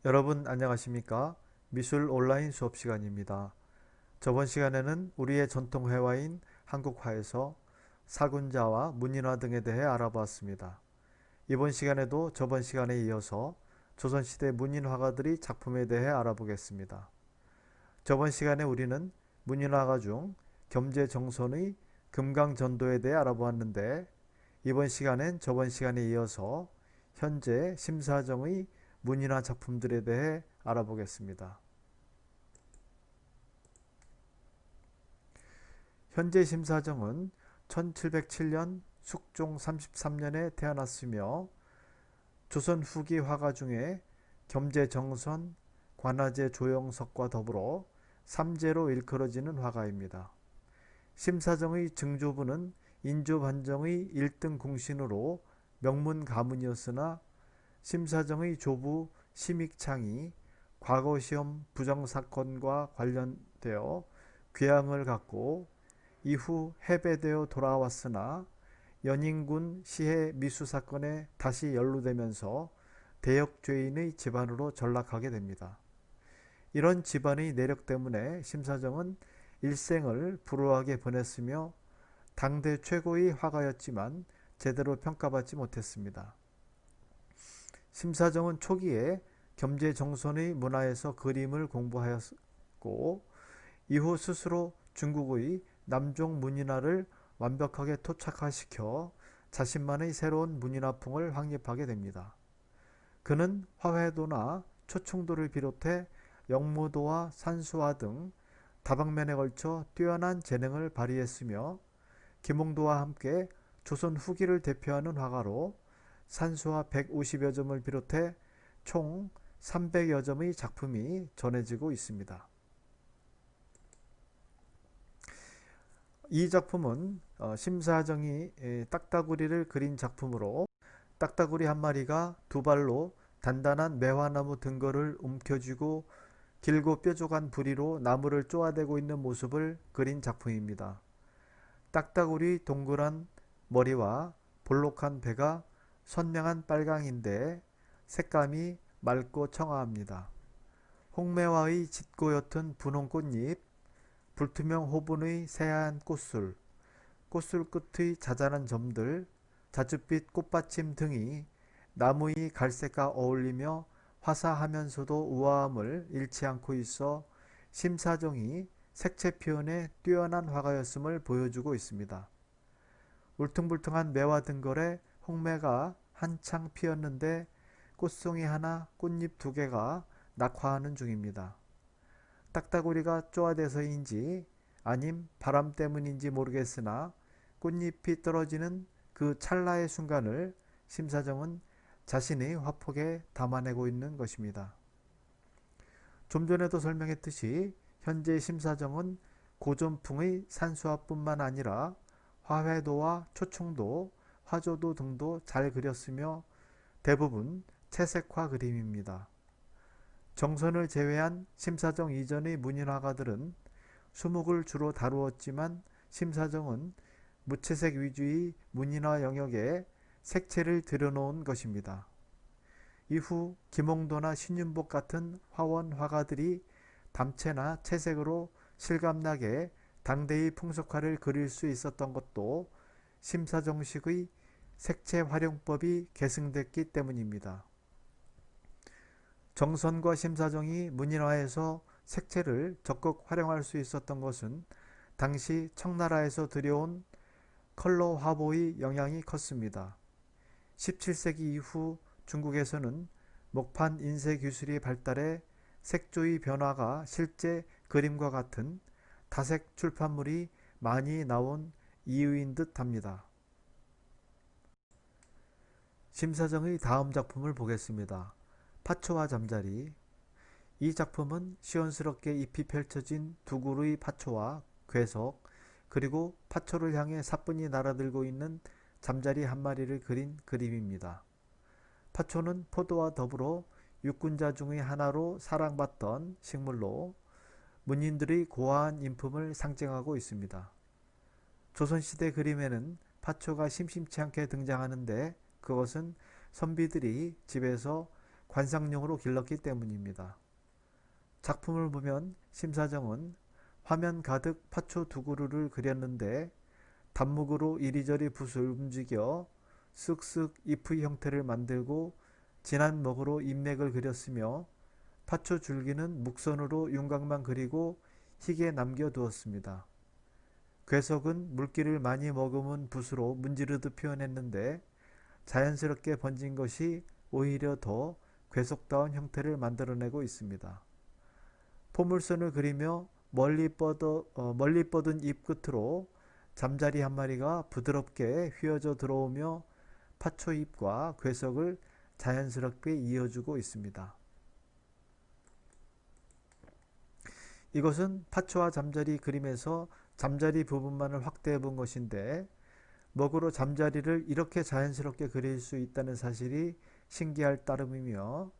여러분 안녕하십니까? 미술 온라인 수업 시간입니다. 저번 시간에는 우리의 전통 회화인 한국화에서 사군자와 문인화 등에 대해 알아보았습니다. 이번 시간에도 저번 시간에 이어서 조선시대 문인 화가들의 작품에 대해 알아보겠습니다. 저번 시간에 우리는 문인화가 중 겸재정손의 금강전도에 대해 알아보았는데 이번 시간엔 저번 시간에 이어서 현재 심사정의 문인화 작품들에 대해 알아보겠습니다. 현재 심사정은 1707년 숙종 33년에 태어났으며 조선 후기 화가 중에 겸재정선, 관아제 조영석과 더불어 삼재로 일컬어지는 화가입니다. 심사정의 증조부는 인조반정의 1등 공신으로 명문 가문이었으나 심사정의 조부 심익창이 과거시험 부정사건과 관련되어 괴양을 갖고 이후 해배되어 돌아왔으나 연인군 시해 미수사건에 다시 연루되면서 대역죄인의 집안으로 전락하게 됩니다. 이런 집안의 내력 때문에 심사정은 일생을 불우하게 보냈으며 당대 최고의 화가였지만 제대로 평가받지 못했습니다. 심사정은 초기에 겸재정선의 문화에서 그림을 공부하였고 이후 스스로 중국의 남종 문인화를 완벽하게 토착화시켜 자신만의 새로운 문인화풍을 확립하게 됩니다. 그는 화훼도나 초충도를 비롯해 영무도와 산수화 등 다방면에 걸쳐 뛰어난 재능을 발휘했으며 김홍도와 함께 조선 후기를 대표하는 화가로 산수화 150여 점을 비롯해 총 300여 점의 작품이 전해지고 있습니다. 이 작품은 심사정이 딱따구리를 그린 작품으로 딱따구리 한 마리가 두 발로 단단한 매화나무 등거를 움켜쥐고 길고 뾰족한 부리로 나무를 쪼아대고 있는 모습을 그린 작품입니다. 딱따구리 동그란 머리와 볼록한 배가 선명한 빨강인데 색감이 맑고 청아합니다. 홍매화의 짙고 옅은 분홍 꽃잎, 불투명 호분의 새하얀 꽃술, 꽃술 끝의 자잘한 점들, 자줏빛 꽃받침 등이 나무의 갈색과 어울리며 화사하면서도 우아함을 잃지 않고 있어 심사정이 색채 표현에 뛰어난 화가였음을 보여주고 있습니다. 울퉁불퉁한 매화 등걸에 홍매가 한창 피었는데 꽃송이 하나, 꽃잎 두 개가 낙화하는 중입니다. 딱따구리가 쪼아대서인지 아님 바람 때문인지 모르겠으나 꽃잎이 떨어지는 그 찰나의 순간을 심사정은 자신의 화폭에 담아내고 있는 것입니다. 좀 전에도 설명했듯이 현재 심사정은 고전풍의 산수화뿐만 아니라 화훼도와 초청도, 화조도 등도 잘 그렸으며 대부분 채색화 그림입니다. 정선을 제외한 심사정 이전의 문인화가들은 수묵을 주로 다루었지만 심사정은 무채색 위주의 문인화 영역에 색채를 들여놓은 것입니다. 이후 김홍도나 신윤복 같은 화원 화가들이 담채나 채색으로 실감나게 당대의 풍속화를 그릴 수 있었던 것도 심사정식의 색채 활용법이 계승됐기 때문입니다. 정선과 심사정이 문인화에서 색채를 적극 활용할 수 있었던 것은 당시 청나라에서 들여온 컬러 화보의 영향이 컸습니다. 17세기 이후 중국에서는 목판 인쇄 기술이 발달해 색조의 변화가 실제 그림과 같은 다색 출판물이 많이 나온 이유인 듯 합니다. 심사정의 다음 작품을 보겠습니다. 파초와 잠자리. 이 작품은 시원스럽게 잎이 펼쳐진 두 그루의 파초와 괴석, 그리고 파초를 향해 사뿐히 날아들고 있는 잠자리 한 마리를 그린 그림입니다. 파초는 포도와 더불어 육군자 중의 하나로 사랑받던 식물로 문인들의 고아한 인품을 상징하고 있습니다. 조선시대 그림에는 파초가 심심치 않게 등장하는데 그것은 선비들이 집에서 관상용으로 길렀기 때문입니다. 작품을 보면 심사정은 화면 가득 파초 두 그루를 그렸는데 단목으로 이리저리 붓을 움직여 쓱쓱 잎의 형태를 만들고 진한 먹으로 인맥을 그렸으며 파초 줄기는 묵선으로 윤곽만 그리고 희게 남겨두었습니다. 괴석은 물기를 많이 머금은 붓으로 문지르듯 표현했는데 자연스럽게 번진 것이 오히려 더 괴석다운 형태를 만들어내고 있습니다. 포물선을 그리며 멀리 뻗은 잎 끝으로 잠자리 한 마리가 부드럽게 휘어져 들어오며 파초잎과 괴석을 자연스럽게 이어주고 있습니다. 이것은 파초와 잠자리 그림에서 잠자리 부분만을 확대해 본 것인데 먹으로 잠자리를 이렇게 자연스럽게 그릴 수 있다는 사실이 신기할 따름이며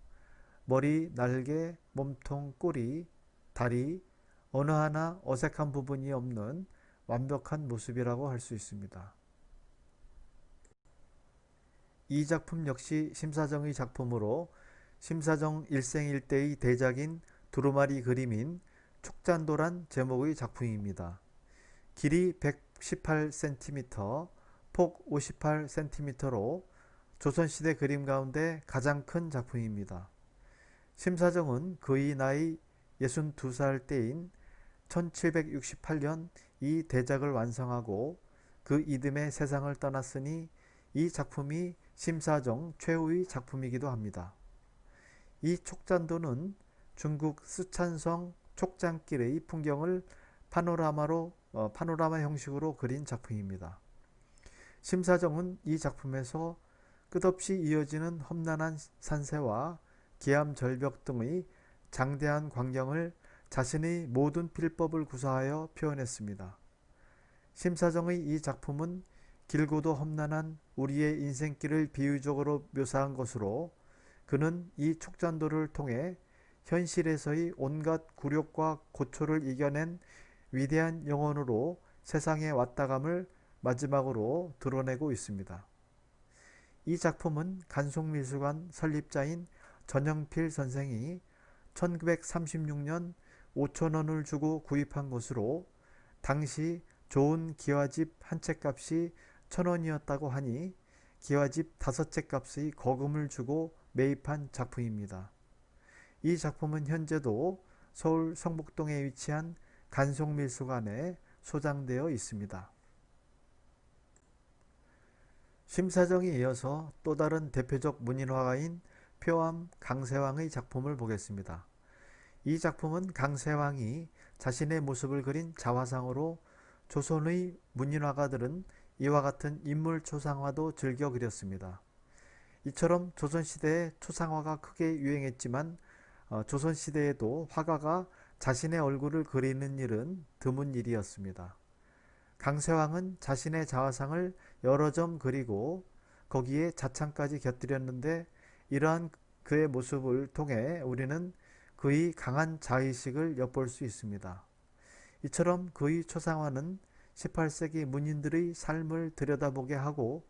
머리, 날개, 몸통, 꼬리, 다리 어느 하나 어색한 부분이 없는 완벽한 모습이라고 할 수 있습니다. 이 작품 역시 심사정의 작품으로 심사정 일생일대의 대작인 두루마리 그림인 촉잔도란 제목의 작품입니다. 길이 118cm, 폭 58cm로 조선시대 그림 가운데 가장 큰 작품입니다. 심사정은 그의 나이 62살 때인 1768년 이 대작을 완성하고 그 이듬해 세상을 떠났으니 이 작품이 심사정 최후의 작품이기도 합니다. 이 촉잔도는 중국 쓰촨성 촉장길의 풍경을 파노라마 형식으로 그린 작품입니다. 심사정은 이 작품에서 끝없이 이어지는 험난한 산세와 기암 절벽 등의 장대한 광경을 자신의 모든 필법을 구사하여 표현했습니다. 심사정의 이 작품은 길고도 험난한 우리의 인생길을 비유적으로 묘사한 것으로 그는 이 촉잔도를 통해 현실에서의 온갖 굴욕과 고초를 이겨낸 위대한 영혼으로 세상에 왔다감을 마지막으로 드러내고 있습니다. 이 작품은 간송미술관 설립자인 전영필 선생이 1936년 5,000원을 주고 구입한 것으로 당시 좋은 기와집 한 채 값이 1,000원이었다고 하니 기와집 5채 값의 거금을 주고 매입한 작품입니다. 이 작품은 현재도 서울 성북동에 위치한 간송미술관에 소장되어 있습니다. 심사정에 이어서 또 다른 대표적 문인화가인 표암 강세왕의 작품을 보겠습니다. 이 작품은 강세왕이 자신의 모습을 그린 자화상으로 조선의 문인화가들은 이와 같은 인물 초상화도 즐겨 그렸습니다. 이처럼 조선시대에 초상화가 크게 유행했지만 조선시대에도 화가가 자신의 얼굴을 그리는 일은 드문 일이었습니다. 강세왕은 자신의 자화상을 여러 점 그리고 거기에 자창까지 곁들였는데 이러한 그의 모습을 통해 우리는 그의 강한 자의식을 엿볼 수 있습니다. 이처럼 그의 초상화는 18세기 문인들의 삶을 들여다보게 하고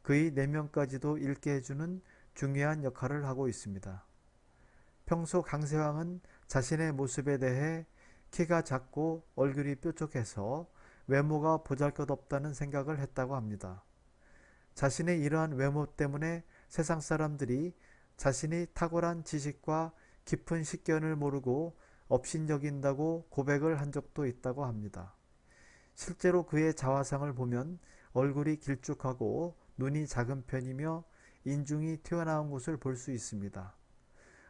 그의 내면까지도 읽게 해주는 중요한 역할을 하고 있습니다. 평소 강세왕은 자신의 모습에 대해 키가 작고 얼굴이 뾰족해서 외모가 보잘것없다는 생각을 했다고 합니다. 자신의 이러한 외모 때문에 세상 사람들이 자신이 탁월한 지식과 깊은 식견을 모르고 업신여긴다고 고백을 한 적도 있다고 합니다. 실제로 그의 자화상을 보면 얼굴이 길쭉하고 눈이 작은 편이며 인중이 튀어나온 것을 볼 수 있습니다.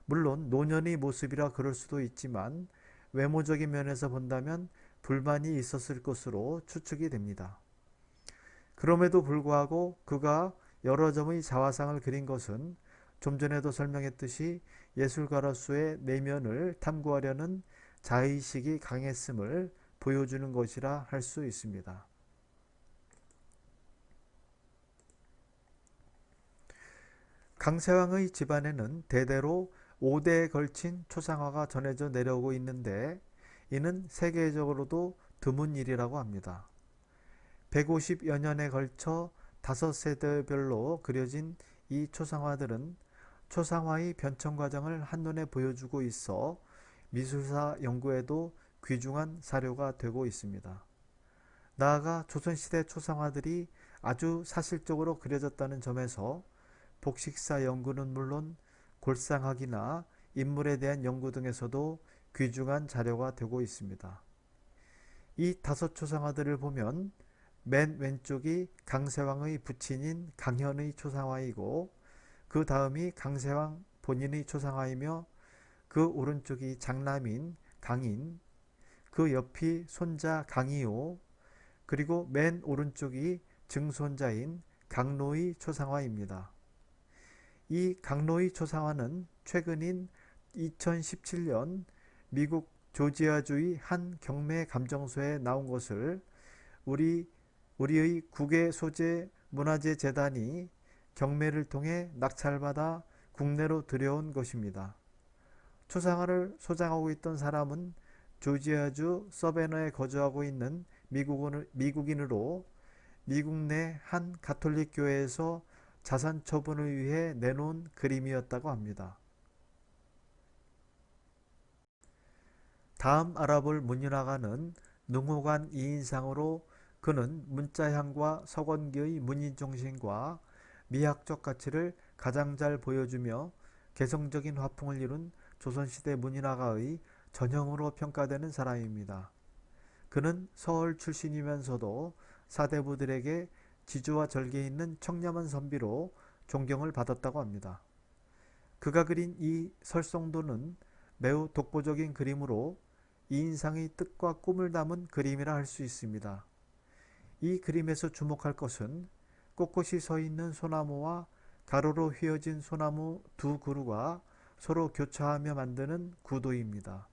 물론 노년의 모습이라 그럴 수도 있지만 외모적인 면에서 본다면 불만이 있었을 것으로 추측이 됩니다. 그럼에도 불구하고 그가 여러 점의 자화상을 그린 것은 좀 전에도 설명했듯이 예술가로서의 내면을 탐구하려는 자의식이 강했음을 보여주는 것이라 할 수 있습니다. 강세왕의 집안에는 대대로 5대에 걸친 초상화가 전해져 내려오고 있는데 이는 세계적으로도 드문 일이라고 합니다. 150여 년에 걸쳐 5세대별로 그려진 이 초상화들은 초상화의 변천 과정을 한눈에 보여주고 있어 미술사 연구에도 귀중한 사료가 되고 있습니다. 나아가 조선시대 초상화들이 아주 사실적으로 그려졌다는 점에서 복식사 연구는 물론 골상학이나 인물에 대한 연구 등에서도 귀중한 자료가 되고 있습니다. 이 다섯 초상화들을 보면 맨 왼쪽이 강세왕의 부친인 강현의 초상화이고 그 다음이 강세왕 본인의 초상화이며 그 오른쪽이 장남인 강인, 그 옆이 손자 강이요, 그리고 맨 오른쪽이 증손자인 강로의 초상화입니다. 이 강로의 초상화는 최근인 2017년 미국 조지아주의 한 경매 감정소에 나온 것을 우리의 국외 소재 문화재 재단이 경매를 통해 낙찰받아 국내로 들여온 것입니다. 초상화를 소장하고 있던 사람은 조지아주 서베너에 거주하고 있는 미국인으로 미국 내 한 가톨릭 교회에서 자산 처분을 위해 내놓은 그림이었다고 합니다. 다음 알아볼 문인화가는 능호관 이인상으로 그는 문자향과 서건기의 문인정신과 미학적 가치를 가장 잘 보여주며 개성적인 화풍을 이룬 조선시대 문인화가의 전형으로 평가되는 사람입니다. 그는 서울 출신이면서도 사대부들에게 지조와 절개 있는 청렴한 선비로 존경을 받았다고 합니다. 그가 그린 이 설성도는 매우 독보적인 그림으로 이인상의 뜻과 꿈을 담은 그림이라 할 수 있습니다. 이 그림에서 주목할 것은 꼿꼿이 서 있는 소나무와 가로로 휘어진 소나무 두 그루가 서로 교차하며 만드는 구도입니다.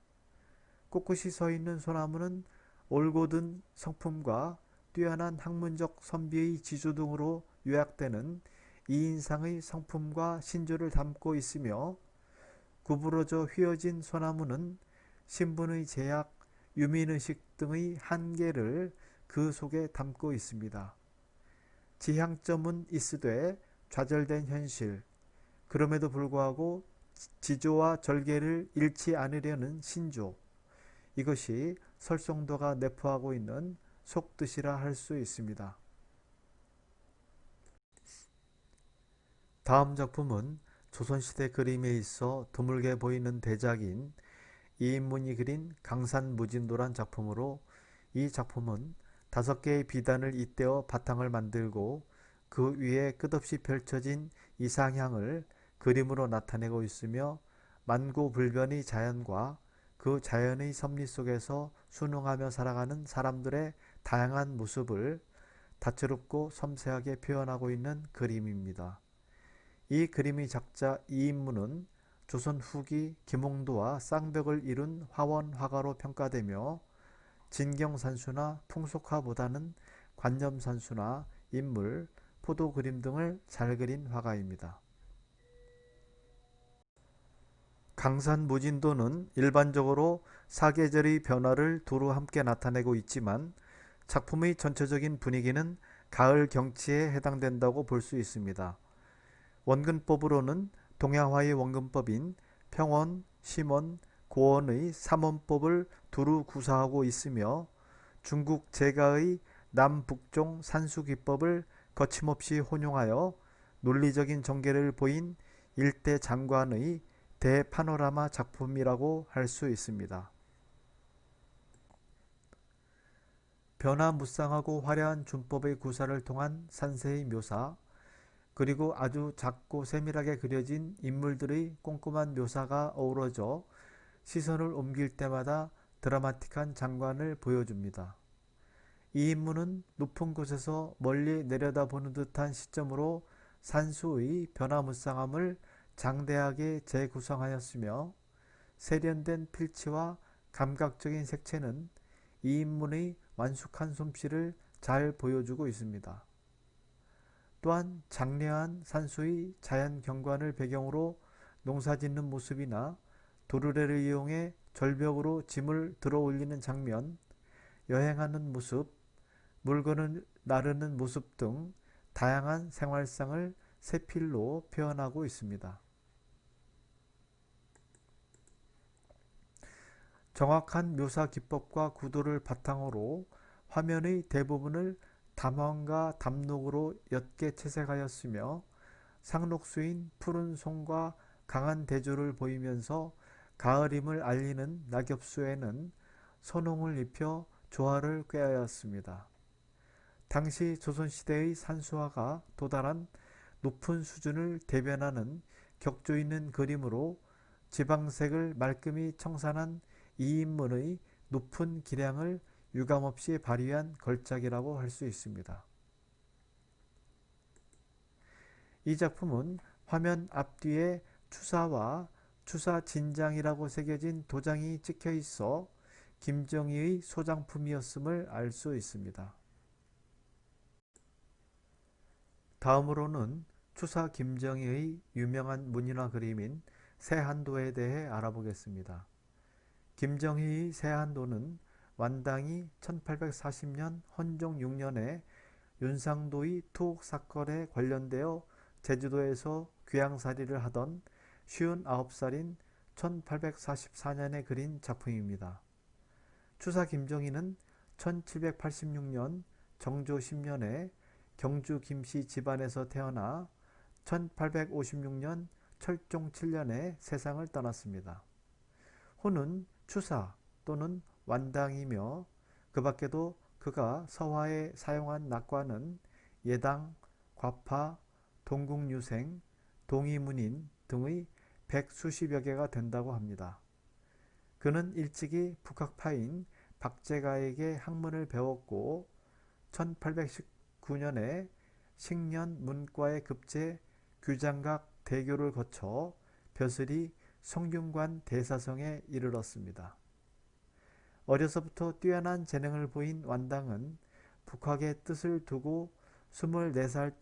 꼿꼿이 서 있는 소나무는 올곧은 성품과 뛰어난 학문적 선비의 지조 등으로 요약되는 이인상의 성품과 신조를 담고 있으며 구부러져 휘어진 소나무는 신분의 제약, 유민의식 등의 한계를 그 속에 담고 있습니다. 지향점은 있으되 좌절된 현실, 그럼에도 불구하고 지조와 절개를 잃지 않으려는 신조, 이것이 설성도가 내포하고 있는 속뜻이라 할 수 있습니다. 다음 작품은 조선시대 그림에 있어 드물게 보이는 대작인 이인문이 그린 강산무진도란 작품으로 이 작품은 5개의 비단을 잇대어 바탕을 만들고 그 위에 끝없이 펼쳐진 이상향을 그림으로 나타내고 있으며 만고불변의 자연과 그 자연의 섭리 속에서 순응하며 살아가는 사람들의 다양한 모습을 다채롭고 섬세하게 표현하고 있는 그림입니다. 이 그림의 작자 이인문은 조선 후기 김홍도와 쌍벽을 이룬 화원 화가로 평가되며 진경산수나 풍속화보다는 관념산수나 인물, 포도 그림 등을 잘 그린 화가입니다. 강산무진도는 일반적으로 사계절의 변화를 두루 함께 나타내고 있지만 작품의 전체적인 분위기는 가을 경치에 해당된다고 볼 수 있습니다. 원근법으로는 동양화의 원근법인 평원, 심원, 고원의 삼원법을 두루 구사하고 있으며 중국 제가의 남북종 산수기법을 거침없이 혼용하여 논리적인 전개를 보인 일대 장관의 대파노라마 작품이라고 할 수 있습니다. 변화무쌍하고 화려한 준법의 구사를 통한 산세의 묘사, 그리고 아주 작고 세밀하게 그려진 인물들의 꼼꼼한 묘사가 어우러져 시선을 옮길 때마다 드라마틱한 장관을 보여줍니다. 이 인물은 높은 곳에서 멀리 내려다보는 듯한 시점으로 산수의 변화무쌍함을 장대하게 재구성하였으며 세련된 필치와 감각적인 색채는 이 인물의 완숙한 솜씨를 잘 보여주고 있습니다. 또한 장려한 산수의 자연 경관을 배경으로 농사짓는 모습이나 도르래를 이용해 절벽으로 짐을 들어 올리는 장면, 여행하는 모습, 물건을 나르는 모습 등 다양한 생활상을 세필로 표현하고 있습니다. 정확한 묘사 기법과 구도를 바탕으로 화면의 대부분을 담황과 담록으로 옅게 채색하였으며 상록수인 푸른 송과 강한 대조를 보이면서 가을임을 알리는 낙엽수에는 선홍을 입혀 조화를 꾀하였습니다. 당시 조선시대의 산수화가 도달한 높은 수준을 대변하는 격조 있는 그림으로 지방색을 말끔히 청산한 이인문의 높은 기량을 유감없이 발휘한 걸작이라고 할 수 있습니다. 이 작품은 화면 앞뒤에 추사와 추사진장이라고 새겨진 도장이 찍혀 있어 김정희의 소장품이었음을 알 수 있습니다. 다음으로는 추사 김정희의 유명한 문인화 그림인 세한도에 대해 알아보겠습니다. 김정희의 세한도는 완당이 1840년 헌종 6년에 윤상도의 투옥 사건에 관련되어 제주도에서 귀양살이를 하던 59살인 1844년에 그린 작품입니다. 추사 김정희는 1786년 정조 10년에 경주 김씨 집안에서 태어나 1856년 철종 7년에 세상을 떠났습니다. 후는 추사 또는 완당이며 그 밖에도 그가 서화에 사용한 낙과는 예당, 과파, 동국유생, 동이문인 등의 100수십여 개가 된다고 합니다. 그는 일찍이 북학파인 박제가에게 학문을 배웠고 1819년에 식년 문과에 급제 규장각 대교를 거쳐 벼슬이 성균관 대사성에 이르렀습니다. 어려서부터 뛰어난 재능을 보인 완당은 북학의 뜻을 두고 24살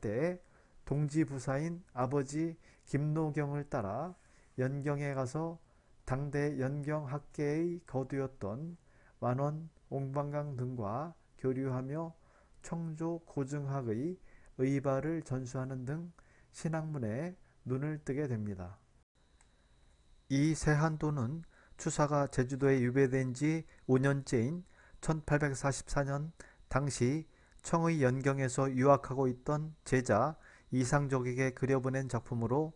때 동지부사인 아버지 김노경을 따라 연경에 가서 당대 연경학계의 거두였던 완원, 옹방강 등과 교류하며 청조 고증학의 의발을 전수하는 등 신학문에 눈을 뜨게 됩니다. 이 세한도는 추사가 제주도에 유배된 지 5년째인 1844년 당시 청의 연경에서 유학하고 있던 제자 이상적에게 그려보낸 작품으로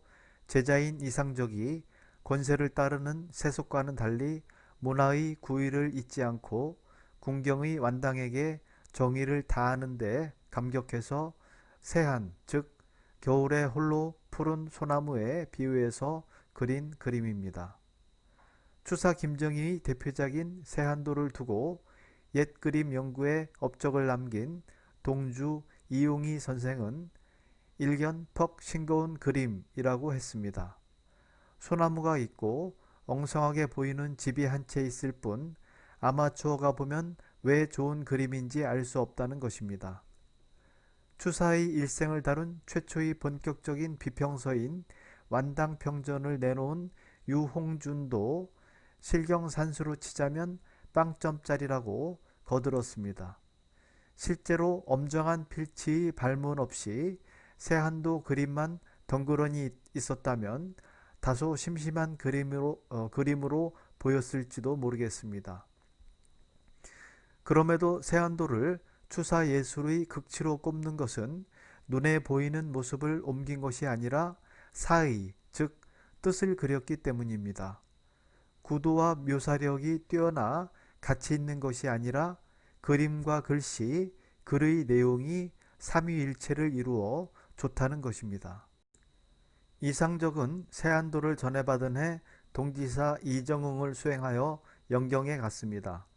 제자인 이상적이 권세를 따르는 세속과는 달리 문화의 구의를 잊지 않고 궁경의 완당에게 정의를 다하는 데 감격해서 세한, 즉 겨울에 홀로 푸른 소나무에 비유해서 그린 그림입니다. 추사 김정희의 대표작인 세한도를 두고 옛 그림 연구에 업적을 남긴 동주 이웅희 선생은 일견 퍽 싱거운 그림이라고 했습니다. 소나무가 있고 엉성하게 보이는 집이 한 채 있을 뿐 아마추어가 보면 왜 좋은 그림인지 알 수 없다는 것입니다. 추사의 일생을 다룬 최초의 본격적인 비평서인 완당평전을 내놓은 유홍준도 실경산수로 치자면 빵점짜리라고 거들었습니다. 실제로 엄정한 필치의 발문 없이 세한도 그림만 덩그러니 있었다면 다소 심심한 그림으로 보였을지도 모르겠습니다. 그럼에도 세한도를 추사 예술의 극치로 꼽는 것은 눈에 보이는 모습을 옮긴 것이 아니라 사의, 즉 뜻을 그렸기 때문입니다. 구도와 묘사력이 뛰어나 가치 있는 것이 아니라 그림과 글씨, 글의 내용이 삼위일체를 이루어 좋다는 것입니다. 이상적은 세한도를 전해받은 해 동지사 이정응을 수행하여 영경에 갔습니다.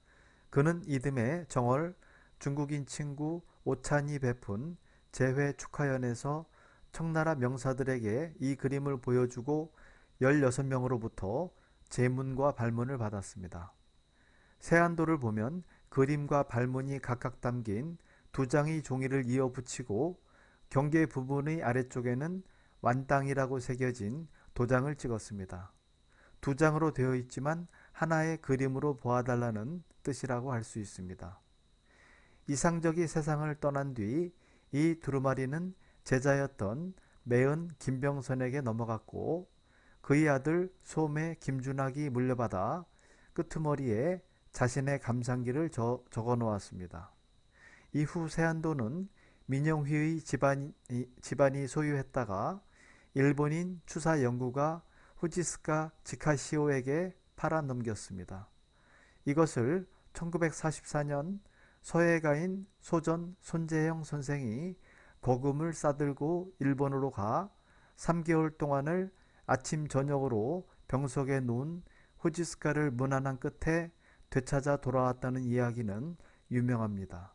그는 이듬해 정월 중국인 친구 오찬이 베푼 재회 축하연에서 청나라 명사들에게 이 그림을 보여주고 16명으로부터 제문과 발문을 받았습니다. 세한도를 보면 그림과 발문이 각각 담긴 두 장의 종이를 이어 붙이고 경계 부분의 아래쪽에는 완당이라고 새겨진 도장을 찍었습니다. 두 장으로 되어 있지만 하나의 그림으로 보아달라는 뜻이라고 할 수 있습니다. 이상적이 세상을 떠난 뒤 이 두루마리는 제자였던 매은 김병선에게 넘어갔고 그의 아들 소매 김준학이 물려받아 끄트머리에 자신의 감상기를 적어 놓았습니다. 이후 세안도는 민영휘의 집안이 소유했다가 일본인 추사 연구가 후지스카 지카시오에게 팔아 넘겼습니다. 이것을 1944년 서예가인 소전 손재형 선생이 거금을 싸들고 일본으로 가 3개월 동안을 아침 저녁으로 병석에 놓은 후지스카를 문안한 끝에 되찾아 돌아왔다는 이야기는 유명합니다.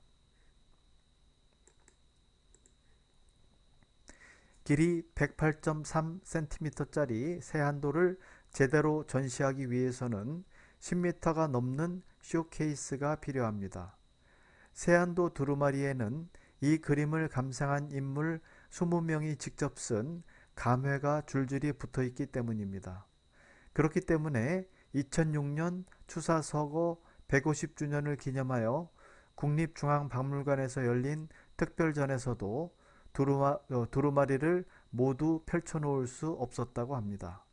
길이 108.3cm짜리 세한도를 제대로 전시하기 위해서는 10m가 넘는 쇼케이스가 필요합니다. 세한도 두루마리에는 이 그림을 감상한 인물 20명이 직접 쓴 감회가 줄줄이 붙어 있기 때문입니다. 그렇기 때문에 2006년 추사 서거 150주년을 기념하여 국립중앙박물관에서 열린 특별전에서도 두루마리를 모두 펼쳐놓을 수 없었다고 합니다.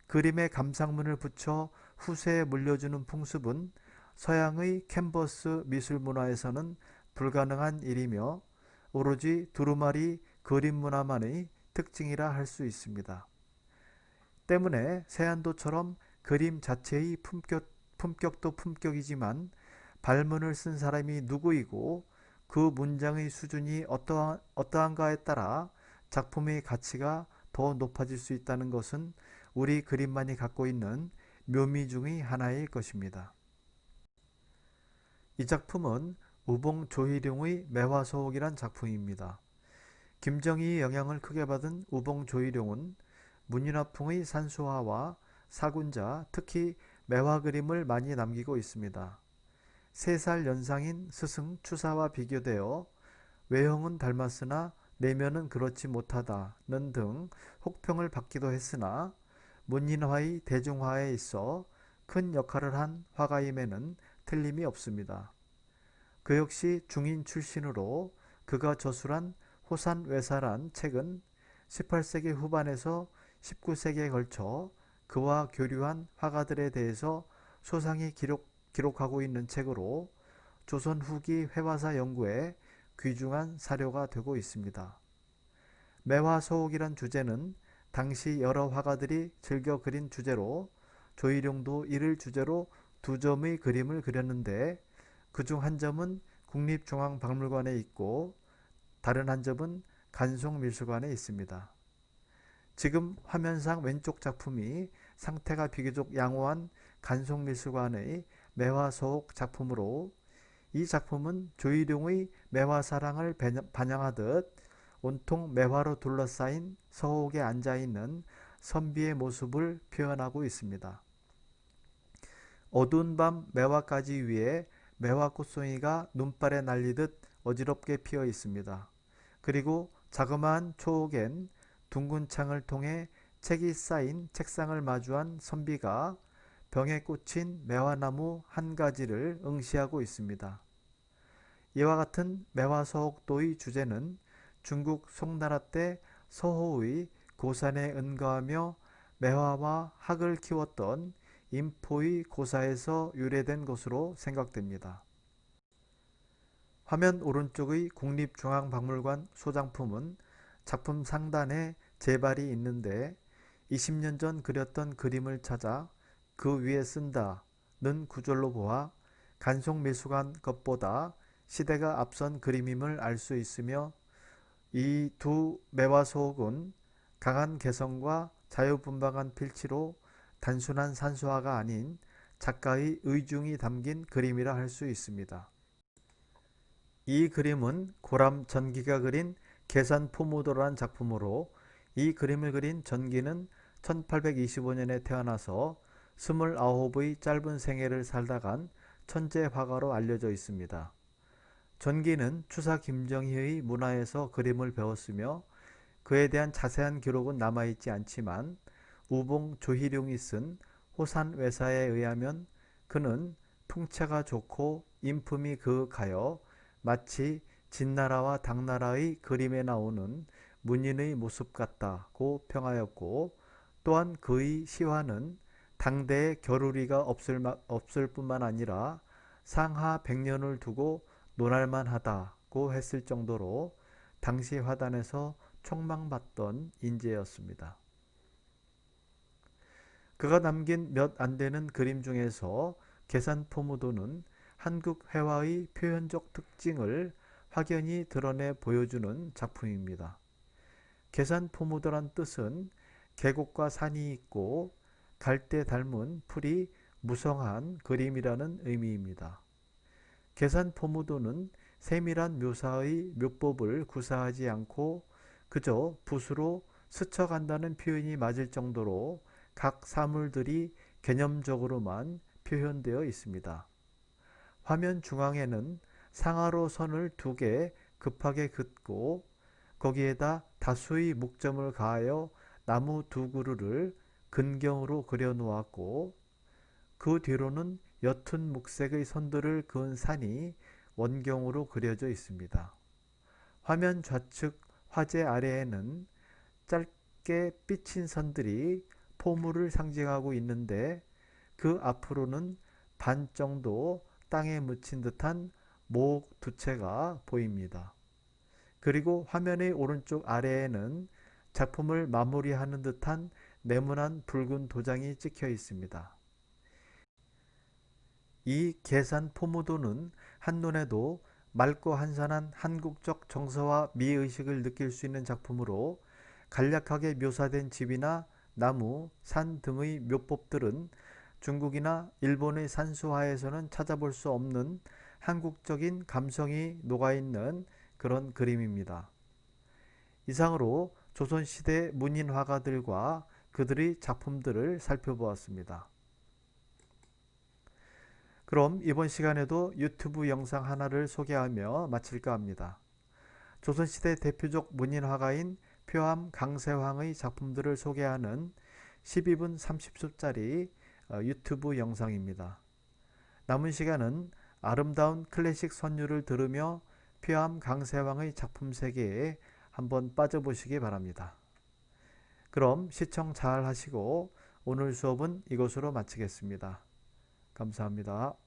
그림에 감상문을 붙여 후세에 물려주는 풍습은 서양의 캔버스 미술 문화에서는 불가능한 일이며 오로지 두루마리 그림 문화만의 특징이라 할 수 있습니다. 때문에 세안도처럼 그림 자체의 품격도 품격이지만 발문을 쓴 사람이 누구이고 그 문장의 수준이 어떠한가에 따라 작품의 가치가 더 높아질 수 있다는 것은 우리 그림만이 갖고 있는 묘미 중의 하나일 것입니다. 이 작품은 우봉 조희룡의 매화소옥이란 작품입니다. 김정희의 영향을 크게 받은 우봉 조희룡은 문인화풍의 산수화와 사군자, 특히 매화 그림을 많이 남기고 있습니다. 3살 연상인 스승 추사와 비교되어 외형은 닮았으나 내면은 그렇지 못하다는 등 혹평을 받기도 했으나 문인화의 대중화에 있어 큰 역할을 한 화가임에는 틀림이 없습니다. 그 역시 중인 출신으로 그가 저술한 호산외사란 책은 18세기 후반에서 19세기에 걸쳐 그와 교류한 화가들에 대해서 소상히 기록하고 있는 책으로 조선 후기 회화사 연구에 귀중한 사료가 되고 있습니다. 매화소옥이란 주제는 당시 여러 화가들이 즐겨 그린 주제로 조희룡도 이를 주제로 2점의 그림을 그렸는데 그중 한 점은 국립중앙박물관에 있고 다른 한 점은 간송미술관에 있습니다. 지금 화면상 왼쪽 작품이 상태가 비교적 양호한 간송미술관의 매화소옥 작품으로 이 작품은 조희룡의 매화사랑을 반영하듯 온통 매화로 둘러싸인 서옥에 앉아있는 선비의 모습을 표현하고 있습니다. 어두운 밤 매화가지 위에 매화 꽃송이가 눈발에 날리듯 어지럽게 피어 있습니다. 그리고 자그마한 초옥엔 둥근 창을 통해 책이 쌓인 책상을 마주한 선비가 병에 꽂힌 매화나무 한 가지를 응시하고 있습니다. 이와 같은 매화서옥도의 주제는 중국 송나라 때 서호의 고산에 은거하며 매화와 학을 키웠던 인포의 고사에서 유래된 것으로 생각됩니다. 화면 오른쪽의 국립중앙박물관 소장품은 작품 상단에 제발이 있는데 20년 전 그렸던 그림을 찾아 그 위에 쓴다는 구절로 보아 간송미술관 것보다 시대가 앞선 그림임을 알 수 있으며 이 두 매화소옥은 강한 개성과 자유분방한 필치로 단순한 산수화가 아닌 작가의 의중이 담긴 그림이라 할 수 있습니다. 이 그림은 고람 전기가 그린 계산포무도라는 작품으로 이 그림을 그린 전기는 1825년에 태어나서 29의 짧은 생애를 살다간 천재 화가로 알려져 있습니다. 전기는 추사 김정희의 문화에서 그림을 배웠으며 그에 대한 자세한 기록은 남아있지 않지만 우봉 조희룡이 쓴 호산외사에 의하면 그는 풍채가 좋고 인품이 그윽하여 마치 진나라와 당나라의 그림에 나오는 문인의 모습 같다고 평하였고 또한 그의 시화는 당대에 겨루리가 없을 뿐만 아니라 상하 100년을 두고 논할만 하다고 했을 정도로 당시 화단에서 촉망받던 인재였습니다. 그가 남긴 몇 안 되는 그림 중에서 계산포무도는 한국 회화의 표현적 특징을 확연히 드러내 보여주는 작품입니다. 계산포무도란 뜻은 계곡과 산이 있고 갈대 닮은 풀이 무성한 그림이라는 의미입니다. 계산포무도는 세밀한 묘사의 묘법을 구사하지 않고 그저 붓으로 스쳐간다는 표현이 맞을 정도로 각 사물들이 개념적으로만 표현되어 있습니다. 화면 중앙에는 상하로 선을 두 개 급하게 긋고 거기에다 다수의 묵점을 가하여 나무 두 그루를 근경으로 그려 놓았고 그 뒤로는 옅은 묵색의 선들을 그은 산이 원경으로 그려져 있습니다. 화면 좌측 화제 아래에는 짧게 삐친 선들이 포물을 상징하고 있는데 그 앞으로는 반 정도 땅에 묻힌 듯한 목 두 채가 보입니다. 그리고 화면의 오른쪽 아래에는 작품을 마무리하는 듯한 네모난 붉은 도장이 찍혀 있습니다. 이 계산 포무도는 한눈에도 맑고 한산한 한국적 정서와 미의식을 느낄 수 있는 작품으로 간략하게 묘사된 집이나 나무, 산 등의 묘법들은 중국이나 일본의 산수화에서는 찾아볼 수 없는 한국적인 감성이 녹아있는 그런 그림입니다. 이상으로 조선시대 문인 화가들과 그들의 작품들을 살펴보았습니다. 그럼 이번 시간에도 유튜브 영상 하나를 소개하며 마칠까 합니다. 조선시대 대표적 문인 화가인 표암 강세황의 작품들을 소개하는 12분 30초짜리 유튜브 영상입니다. 남은 시간은 아름다운 클래식 선율을 들으며 표암 강세황의 작품 세계에 한번 빠져보시기 바랍니다. 그럼 시청 잘 하시고 오늘 수업은 이것으로 마치겠습니다. 감사합니다.